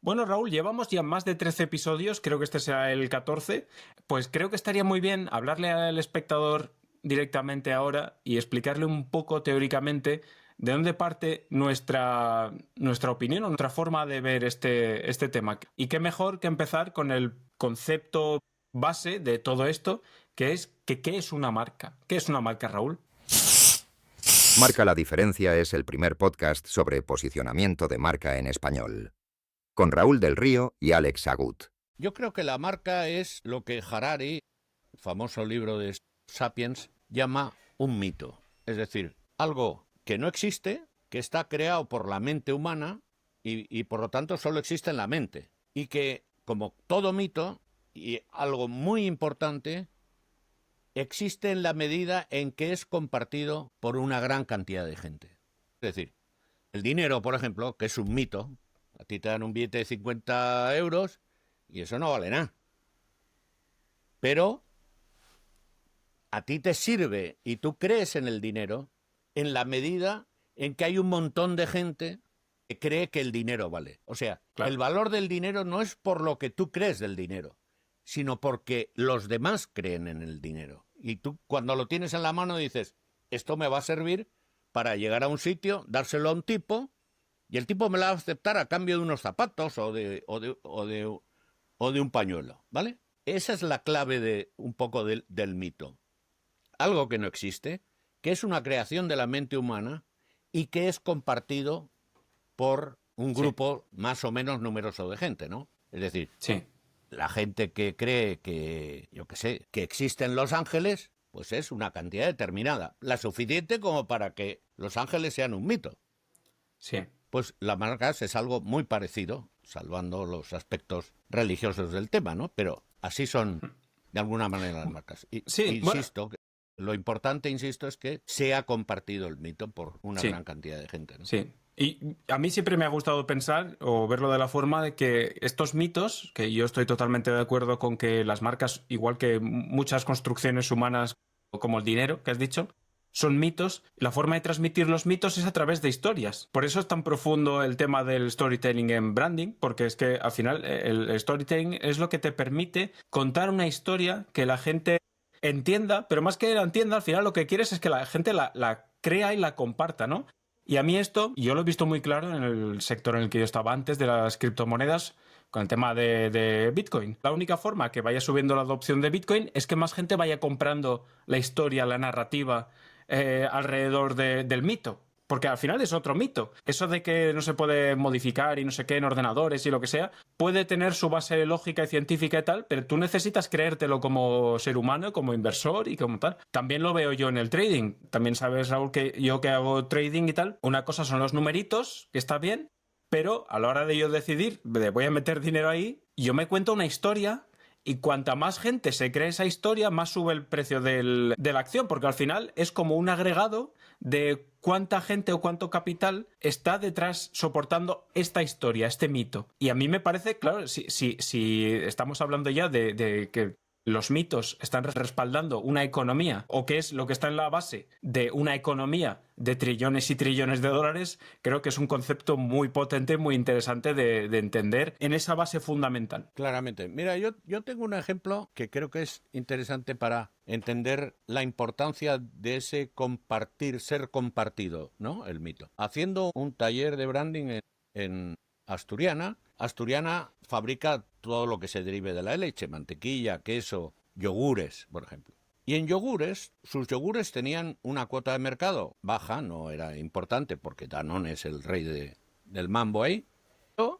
Bueno, Raúl, llevamos ya más de 13 episodios, creo que este será el 14. Pues creo que estaría muy bien hablarle al espectador directamente ahora y explicarle un poco teóricamente de dónde parte nuestra opinión o nuestra forma de ver este tema. Y qué mejor que empezar con el concepto base de todo esto, que es que ¿qué es una marca? ¿Qué es una marca, Raúl? Marca la Diferencia es el primer podcast sobre posicionamiento de marca en español, con Raúl del Río y Alex Agut. Yo creo que la marca es lo que Harari, el famoso libro de Sapiens, llama un mito. Es decir, algo que no existe, que está creado por la mente humana y por lo tanto solo existe en la mente. Y que, como todo mito, y algo muy importante, existe en la medida en que es compartido por una gran cantidad de gente. Es decir, el dinero, por ejemplo, que es un mito, a ti te dan un billete de 50 euros y eso no vale nada. Pero a ti te sirve y tú crees en el dinero en la medida en que hay un montón de gente que cree que el dinero vale. O sea, Claro. El valor del dinero no es por lo que tú crees del dinero, sino porque los demás creen en el dinero. Y tú cuando lo tienes en la mano dices, esto me va a servir para llegar a un sitio, dárselo a un tipo, y el tipo me la va a aceptar a cambio de unos zapatos o de un pañuelo, ¿vale? Esa es la clave de un poco del mito. Algo que no existe, que es una creación de la mente humana y que es compartido por un grupo más o menos numeroso de gente, ¿no? Es decir, Sí. la gente que cree que, que existen los ángeles, pues es una cantidad determinada, la suficiente como para que los ángeles sean un mito. Sí. Pues las marcas es algo muy parecido, salvando los aspectos religiosos del tema, ¿no? Pero así son, de alguna manera, las marcas. Y, Sí, insisto, lo importante, insisto, es que sea compartido el mito por una Sí. gran cantidad de gente, ¿no? Sí. Y a mí siempre me ha gustado pensar o verlo de la forma de que estos mitos, que yo estoy totalmente de acuerdo con que las marcas, igual que muchas construcciones humanas, como el dinero que has dicho, son mitos. La forma de transmitir los mitos es a través de historias. Por eso es tan profundo el tema del storytelling en branding, porque es que al final el storytelling es lo que te permite contar una historia que la gente entienda, pero más que la entienda, al final lo que quieres es que la gente la crea y la comparta, ¿no? Y a mí esto, yo lo he visto muy claro en el sector en el que yo estaba antes de las criptomonedas, con el tema de Bitcoin. La única forma que vaya subiendo la adopción de Bitcoin es que más gente vaya comprando la historia, la narrativa alrededor del mito. Porque al final es otro mito. Eso de que no se puede modificar y no sé qué en ordenadores y lo que sea, puede tener su base lógica y científica y tal, pero tú necesitas creértelo como ser humano, como inversor y como tal. También lo veo yo en el trading. También sabes, Raúl, que yo que hago trading y tal, una cosa son los numeritos, que está bien, pero a la hora de yo decidir, de voy a meter dinero ahí, yo me cuento una historia y cuanta más gente se cree esa historia, más sube el precio de la acción, porque al final es como un agregado de cuánta gente o cuánto capital está detrás soportando esta historia, este mito. Y a mí me parece, claro, si estamos hablando ya de que los mitos están respaldando una economía, o qué es lo que está en la base de una economía de trillones y trillones de dólares, creo que es un concepto muy potente, muy interesante de entender en esa base fundamental. Claramente. Mira, yo tengo un ejemplo que creo que es interesante para entender la importancia de ese compartir, ser compartido, ¿no? El mito. Haciendo un taller de branding en Asturiana, Asturiana fabrica todo lo que se derive de la leche, mantequilla, queso, yogures, por ejemplo. Y en yogures, sus yogures tenían una cuota de mercado baja, no era importante porque Danone es el rey del mambo ahí, pero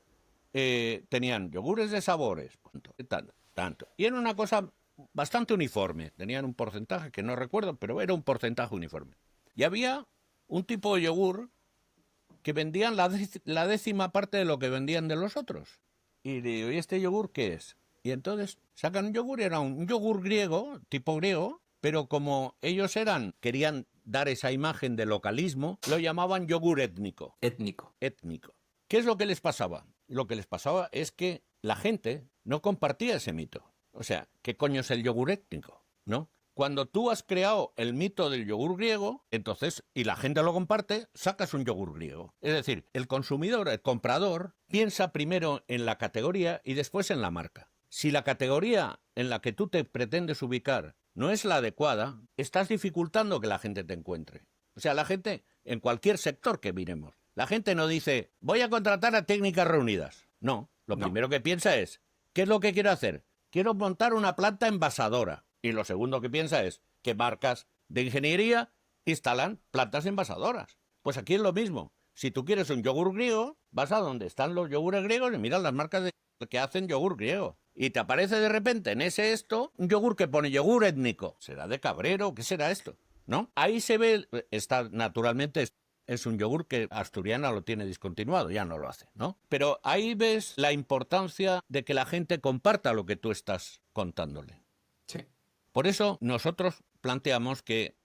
tenían yogures de sabores, tanto. Y era una cosa bastante uniforme, tenían un porcentaje que no recuerdo, pero era un porcentaje uniforme. Y había un tipo de yogur que vendían la décima parte de lo que vendían de los otros. Y digo, ¿y este yogur qué es? Y entonces sacan un yogur, era un yogur griego, tipo griego, pero como ellos querían dar esa imagen de localismo, lo llamaban yogur étnico. Étnico. ¿Qué es lo que les pasaba? Lo que les pasaba es que la gente no compartía ese mito. O sea, ¿qué coño es el yogur étnico? ¿No? cuando tú has creado el mito del yogur griego, entonces, y la gente lo comparte, sacas un yogur griego. Es decir, el consumidor, el comprador, piensa primero en la categoría y después en la marca. Si la categoría en la que tú te pretendes ubicar no es la adecuada, estás dificultando que la gente te encuentre. O sea, la gente, en cualquier sector que miremos, la gente no dice, voy a contratar a Técnicas Reunidas. No, lo primero que piensa es, ¿qué es lo que quiero hacer? Quiero montar una planta envasadora. Y lo segundo que piensa es, ¿qué marcas de ingeniería instalan plantas envasadoras? Pues aquí es lo mismo. Si tú quieres un yogur griego, vas a donde están los yogures griegos y miras las marcas que hacen yogur griego. Y te aparece de repente en esto un yogur que pone yogur étnico. ¿Será de Cabrero? ¿Qué será esto? ¿No? Ahí se ve, naturalmente es un yogur que Asturiana lo tiene discontinuado, ya no lo hace, ¿no? Pero ahí ves la importancia de que la gente comparta lo que tú estás contándole. Sí. Por eso nosotros planteamos que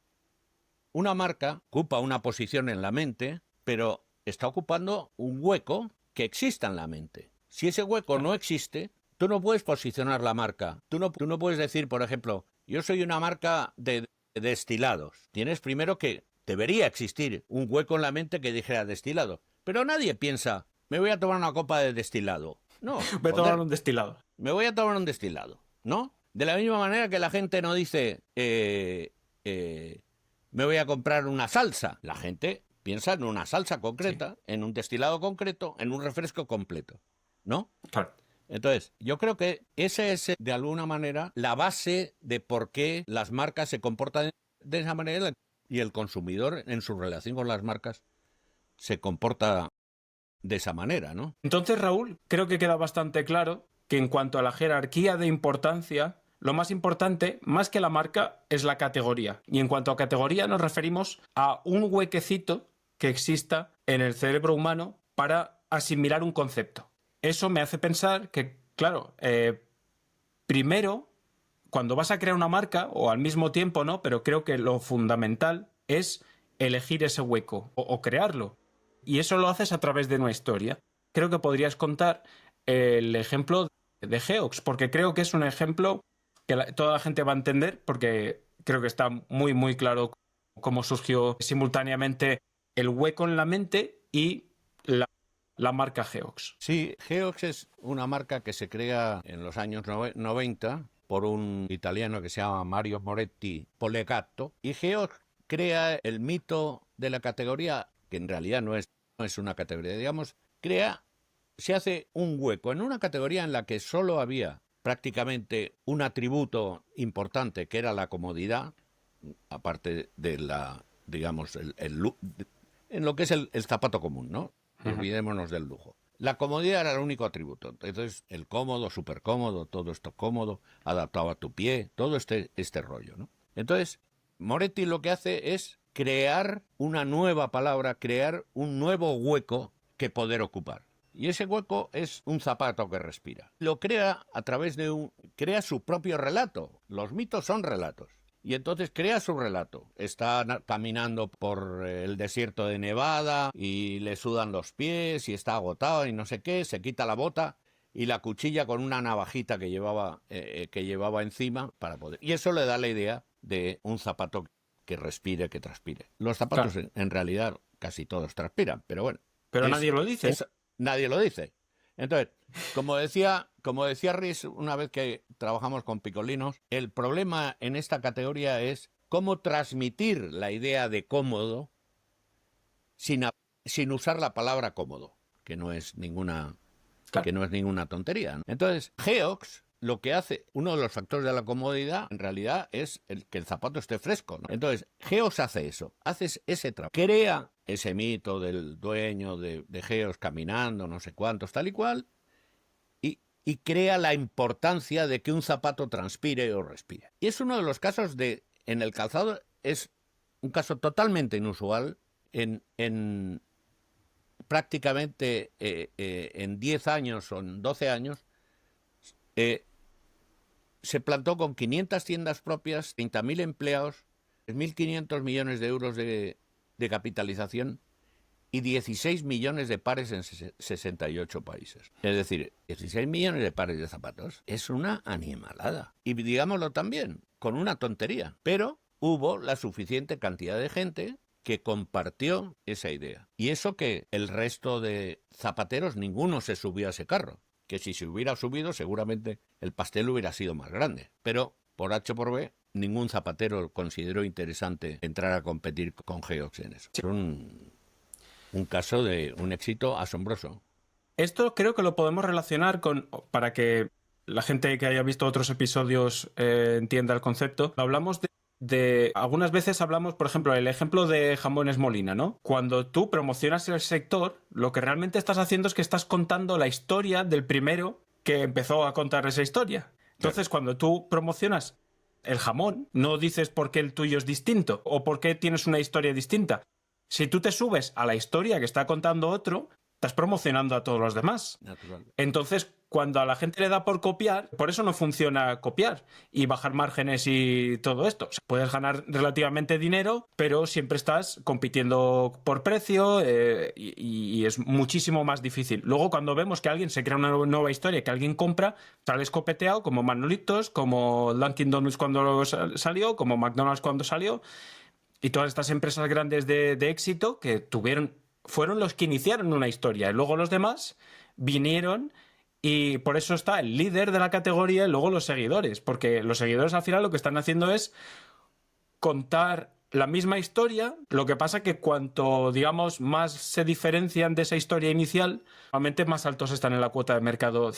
una marca ocupa una posición en la mente, pero está ocupando un hueco que exista en la mente. Si ese hueco no existe, tú no puedes posicionar la marca. Tú no puedes decir, por ejemplo, yo soy una marca de destilados. Tienes primero que debería existir un hueco en la mente que dijera destilado. Pero nadie piensa, me voy a tomar una copa de destilado. No. Voy a tomar un destilado. Me voy a tomar un destilado, ¿no? De la misma manera que la gente no dice, me voy a comprar una salsa. La gente piensa en una salsa concreta, sí, en un destilado concreto, en un refresco completo, ¿no? Claro. Entonces, yo creo que esa es, de alguna manera, la base de por qué las marcas se comportan de esa manera y el consumidor, en su relación con las marcas, se comporta de esa manera, ¿no? Entonces, Raúl, creo que queda bastante claro que en cuanto a la jerarquía de importancia, lo más importante, más que la marca, es la categoría. Y en cuanto a categoría, nos referimos a un huequecito que exista en el cerebro humano para asimilar un concepto. Eso me hace pensar que, claro, primero, cuando vas a crear una marca, o al mismo tiempo, ¿no? Pero creo que lo fundamental es elegir ese hueco o crearlo. Y eso lo haces a través de una historia. Creo que podrías contar el ejemplo de Geox, porque creo que es un ejemplo que toda la gente va a entender, porque creo que está muy, muy claro cómo surgió simultáneamente el hueco en la mente y la marca Geox. Sí, Geox es una marca que se crea en los años 90 por un italiano que se llama Mario Moretti Polegatto, y Geox crea el mito de la categoría, que en realidad no es una categoría, digamos, se hace un hueco en una categoría en la que solo había prácticamente un atributo importante, que era la comodidad, aparte de la, digamos, en lo que es el zapato común, ¿no? Olvidémonos del lujo. La comodidad era el único atributo. Entonces, el cómodo, súper cómodo, todo esto cómodo, adaptado a tu pie, todo este rollo, ¿no? Entonces, Moretti lo que hace es crear una nueva palabra, crear un nuevo hueco que poder ocupar. Y ese hueco es un zapato que respira. Lo crea a través de crea su propio relato. Los mitos son relatos. Y entonces crea su relato. Está caminando por el desierto de Nevada y le sudan los pies y está agotado y no sé qué, se quita la bota y la cuchilla con una navajita que llevaba encima para poder. Y eso le da la idea de un zapato que respire, que transpire. Los zapatos, claro, en realidad casi todos transpiran, pero bueno. Pero nadie lo dice. Nadie lo dice. Entonces, como decía Riz una vez que trabajamos con picolinos, el problema en esta categoría es cómo transmitir la idea de cómodo sin usar la palabra cómodo, que no es ninguna, claro, que no es ninguna tontería, ¿no? Entonces, Geox lo que hace, uno de los factores de la comodidad, en realidad, es que el zapato esté fresco, ¿no? Entonces, Geox hace eso, hace ese trabajo, crea ese mito del dueño de Geox caminando, no sé cuántos, tal y cual, y crea la importancia de que un zapato transpire o respire. Y es uno de los casos en el calzado, es un caso totalmente inusual, en prácticamente en 10 años o en 12 años, se plantó con 500 tiendas propias, 30.000 empleados, 1.500 millones de euros de capitalización, y 16 millones de pares en 68 países. Es decir, 16 millones de pares de zapatos es una animalada. Y digámoslo también, con una tontería. Pero hubo la suficiente cantidad de gente que compartió esa idea. Y eso que el resto de zapateros, ninguno se subió a ese carro. Que si se hubiera subido, seguramente el pastel hubiera sido más grande. Pero, por H o por B, ningún zapatero consideró interesante entrar a competir con Geox en eso. Es un caso de un éxito asombroso. Esto creo que lo podemos relacionar con, para que la gente que haya visto otros episodios entienda el concepto. Hablamos algunas veces hablamos, por ejemplo, el ejemplo de Jamones Molina, ¿no? Cuando tú promocionas el sector, lo que realmente estás haciendo es que estás contando la historia del primero que empezó a contar esa historia. Entonces, cuando tú promocionas el jamón, no dices por qué el tuyo es distinto o por qué tienes una historia distinta. Si tú te subes a la historia que está contando otro, estás promocionando a todos los demás. Natural. Entonces, cuando a la gente le da por copiar, por eso no funciona copiar y bajar márgenes y todo esto. O sea, puedes ganar relativamente dinero, pero siempre estás compitiendo por precio y es muchísimo más difícil. Luego, cuando vemos que alguien se crea una nueva historia, que alguien compra, sale escopeteado, como Manolitos, como Dunkin' Donuts cuando salió, como McDonald's cuando salió. Y todas estas empresas grandes de éxito que fueron los que iniciaron una historia. Y luego los demás vinieron y por eso está el líder de la categoría y luego los seguidores. Porque los seguidores al final lo que están haciendo es contar la misma historia. Lo que pasa que cuanto, digamos, más se diferencian de esa historia inicial, normalmente más altos están en la cuota de mercado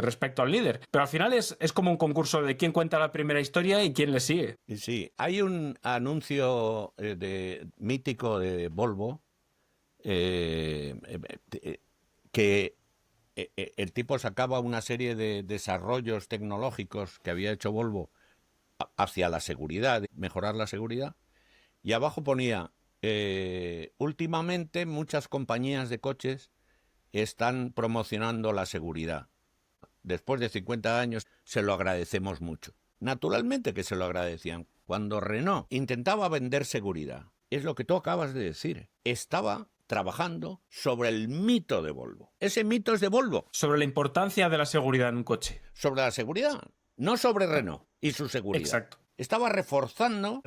respecto al líder. Pero al final es como un concurso de quién cuenta la primera historia y quién le sigue. Sí, hay un anuncio mítico de Volvo que el tipo sacaba una serie de desarrollos tecnológicos que había hecho Volvo hacia la seguridad, mejorar la seguridad, y abajo ponía, últimamente muchas compañías de coches están promocionando la seguridad. Después de 50 años se lo agradecemos mucho. Naturalmente que se lo agradecían. Cuando Renault intentaba vender seguridad, es lo que tú acabas de decir, estaba trabajando sobre el mito de Volvo. Ese mito es de Volvo. Sobre la importancia de la seguridad en un coche. Sobre la seguridad, no sobre Renault y su seguridad. Exacto. Estaba reforzando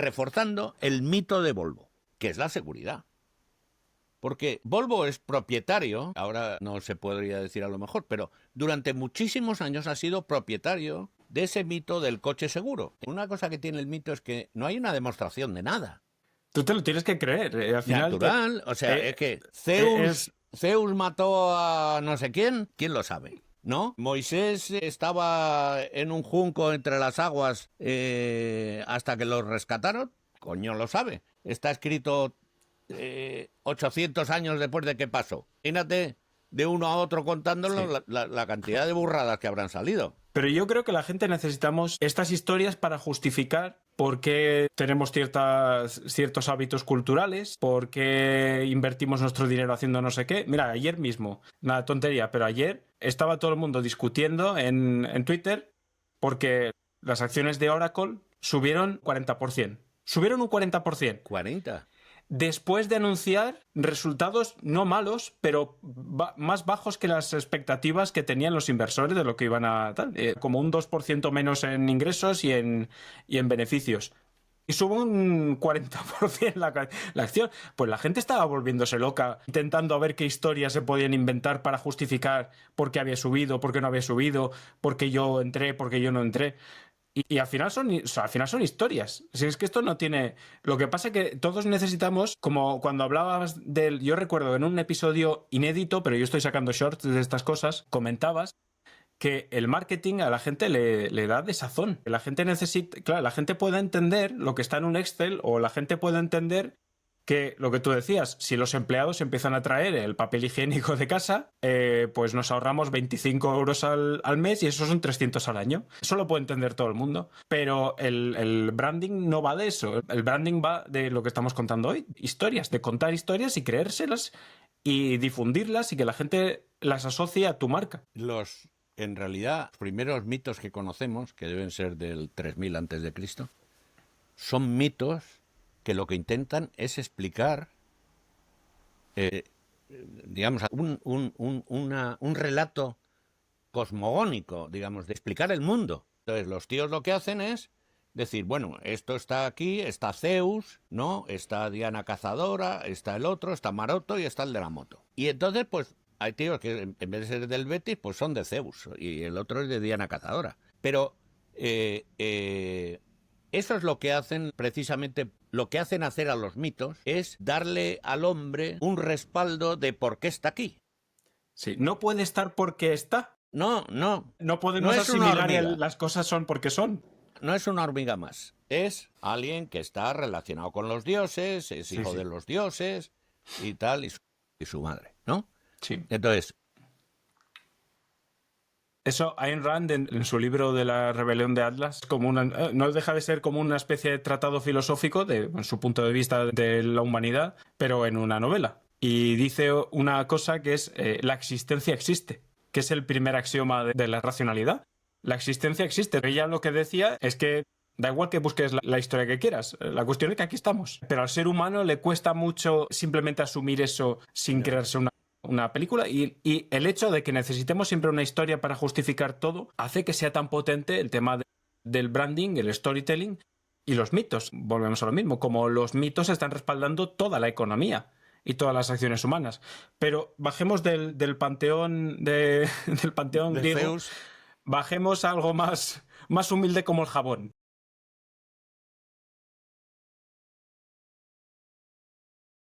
el mito de Volvo, que es la seguridad. Porque Volvo es propietario, ahora no se podría decir a lo mejor, pero durante muchísimos años ha sido propietario de ese mito del coche seguro. Una cosa que tiene el mito es que no hay una demostración de nada. Tú te lo tienes que creer. Al final Natural, o sea, es que Zeus mató a no sé quién lo sabe? ¿No? Moisés estaba en un junco entre las aguas hasta que lo rescataron. Coño lo sabe. Está escrito 800 años después de que pasó. Imagínate de uno a otro contándolo, sí, la cantidad de burradas que habrán salido. Pero yo creo que la gente necesitamos estas historias para justificar por qué tenemos ciertos hábitos culturales, por qué invertimos nuestro dinero haciendo no sé qué. Mira, ayer mismo, una tontería, pero ayer estaba todo el mundo discutiendo en Twitter porque las acciones de Oracle subieron 40%. Subieron un 40%. ¿40? Después de anunciar resultados no malos, pero más bajos que las expectativas que tenían los inversores de lo que iban a tal, como un 2% menos en ingresos y en beneficios. Y sube un 40% la acción. Pues la gente estaba volviéndose loca, intentando a ver qué historias se podían inventar para justificar por qué había subido, por qué no había subido, por qué yo entré, por qué yo no entré. Y al final son historias. Si es que esto no tiene... Lo que pasa es que todos necesitamos, como cuando hablabas del... Yo recuerdo en un episodio inédito, pero yo estoy sacando shorts de estas cosas, comentabas que el marketing a la gente le da desazón. La gente necesita... Claro, la gente puede entender lo que está en un Excel o la gente puede entender que lo que tú decías, si los empleados empiezan a traer el papel higiénico de casa, pues nos ahorramos 25 euros al mes y eso son 300 al año. Eso lo puede entender todo el mundo. Pero el branding no va de eso. El branding va de lo que estamos contando hoy. Historias, de contar historias y creérselas y difundirlas y que la gente las asocie a tu marca. En realidad, los primeros mitos que conocemos, que deben ser del 3000 a.C., son mitos que lo que intentan es explicar digamos, un relato cosmogónico, digamos, de explicar el mundo. Entonces los tíos lo que hacen es decir, bueno, esto está aquí, está Zeus, ¿no? Está Diana Cazadora, está el otro, está Maroto y está el de la moto. Y entonces, pues, hay tíos que en vez de ser del Betis, pues son de Zeus y el otro es de Diana Cazadora. Pero eso es lo que hacen precisamente, lo que hacen hacer a los mitos es darle al hombre un respaldo de por qué está aquí. Sí, no puede estar porque está. No podemos es una asimilar hormiga. las cosas son porque son. No es una hormiga más. Es alguien que está relacionado con los dioses, es hijo de los dioses y tal, y su madre, ¿no? Sí. Entonces, eso, Ayn Rand, en su libro de la rebelión de Atlas, como no deja de ser como una especie de tratado filosófico en su punto de vista de la humanidad, pero en una novela. Y dice una cosa que es la existencia existe, que es el primer axioma de la racionalidad. La existencia existe. Ella lo que decía es que da igual que busques la historia que quieras, la cuestión es que aquí estamos. Pero al ser humano le cuesta mucho simplemente asumir eso sin crearse una película, y el hecho de que necesitemos siempre una historia para justificar todo hace que sea tan potente el tema del branding, el storytelling y los mitos. Volvemos a lo mismo, como los mitos están respaldando toda la economía y todas las acciones humanas. Pero bajemos del panteón del panteón griego, Zeus, bajemos a algo más humilde como el jabón.